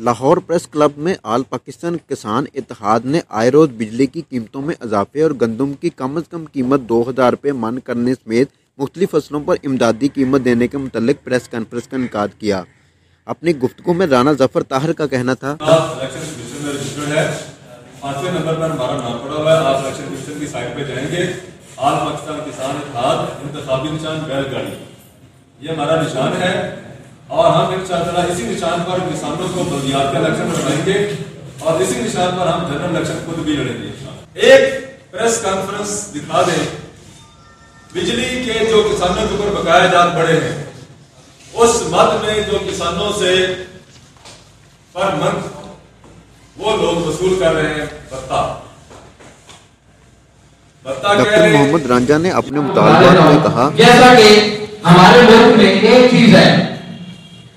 Lahore press club میں آل پاکستان کسان اتحاد نے آئے روز بجلی کی قیمتوں میں اضافے اور گندم کی کم از کم قیمت 2000 روپے من کرنے سمیت مختلف فصلوں پر امدادی قیمت دینے کے متعلق پریس کانفرنس کا انعقاد کیا۔ اپنی گفتگو میں رانا ظفر طاہر کا کہنا تھا، 5ویں نمبر پر ہمارا نام پڑا ہوا ہے۔ آپ الیکشن کمیشن کی سائٹ پہ جائیں گے، آل پاکستان کسان اتحاد انتخابی نشان بیل گاڑی، یہ ہمارا نشان ہے اور ہم انشاءاللہ اسی نشان پر کسانوں کو بلدیات کا الیکشن لڑائیں گے اور اسی نشان پر ہم جنرل الیکشن خود بھی لڑیں گے۔ ایک پریس کانفرنس دکھا دیں بجلی کے جو کسانوں کے اوپر بقایا جات بڑے ہیں، اس مد میں جو کسانوں سے پر منتھ وہ لوگ وصول کر رہے ہیں ڈاکٹر محمد رانجھا نے اپنے مطالبات میں کہا، جیسا کہ ہمارے ملک میں ایک چیز ہے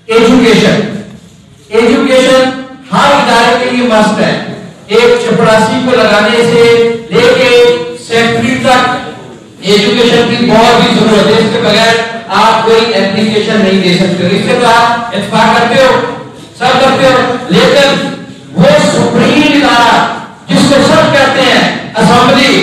ایجوکیشن ہر ادارے کے لیے مست ہے۔ ایک چپڑاسی کو لگانے سے لے کے سیکٹری تک ایجوکیشن کی بہت ہی ضرورت ہے، اس کے بغیر آپ کوئی اپلیکیشن نہیں دے سکتے۔ اس کے بعد اتفاق کرتے ہو، سب کرتے ہو، لیکن وہ سپریم ادارہ جس کو سب کہتے ہیں اسمبلی،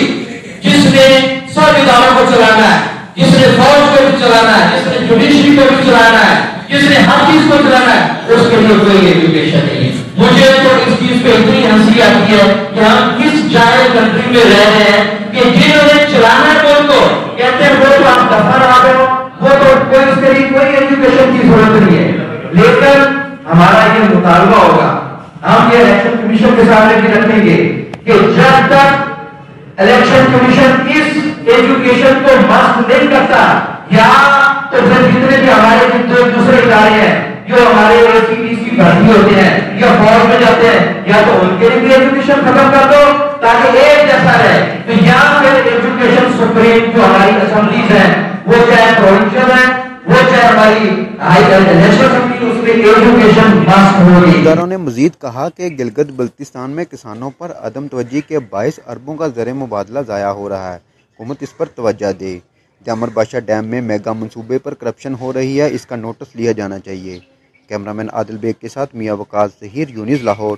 جس نے سب اداروں کو چلانا ہے، جس نے فوج کو بھی چلانا ہے، جس نے جوڈیشری کو بھی چلانا ہے، جس نے ہر چیز کو چلانا ہے، اس کے لیے کوئی ایجوکیشن نہیں ہے۔ مجھے تو اس چیز پہ اتنی ہنسی آتی ہے کہ ہم کس جائے کنٹری میں رہ رہے ہیں کہ جنہوں نے چلانا ہے ملک کو کہتے ہیں وہ تو آپ دفتر آ گئے، وہ تو کوئی اس کے لیے کوئی ایجوکیشن کی ضرورت نہیں ہے۔ لیکن ہمارا یہ مطالبہ ہوگا، ہم یہ الیکشن کمیشن کے سامنے بھی رکھیں گے کہ جب تک الیکشن کمیشن اس ایجوکیشن کو مست نہیں کرتا، یا تو پھر جتنے بھی ہمارے دوسرے ادارے ہیں جو ہمارے ACTs کی بھرتی ہوتے ہیں یا فوج میں جاتے ہیں، یا تو ان کے لیے بھی ایجوکیشن ختم کر دو تاکہ ایک جیسا رہے، تو یا پھر ایجوکیشن سپریم جو ہماری اسمبلیز ہیں، وہ چاہے پروونشل ہیں، وہ چاہے ہماری نیشنل اسمبلی، اس میں ایجوکیشن مست ہوگی۔ اداروں نے مزید کہا کہ گلگت بلتستان میں کسانوں پر عدم توجہی کے باعث اربوں کا زر مبادلہ ضائع ہو رہا ہے، حکومت اس پر توجہ دے۔ جامر بادشاہ ڈیم میں میگا منصوبے پر کرپشن ہو رہی ہے، اس کا نوٹس لیا جانا چاہیے۔ کیمرامین عادل بیگ کے ساتھ میاں وقاص ظہیر، یونیز لاہور۔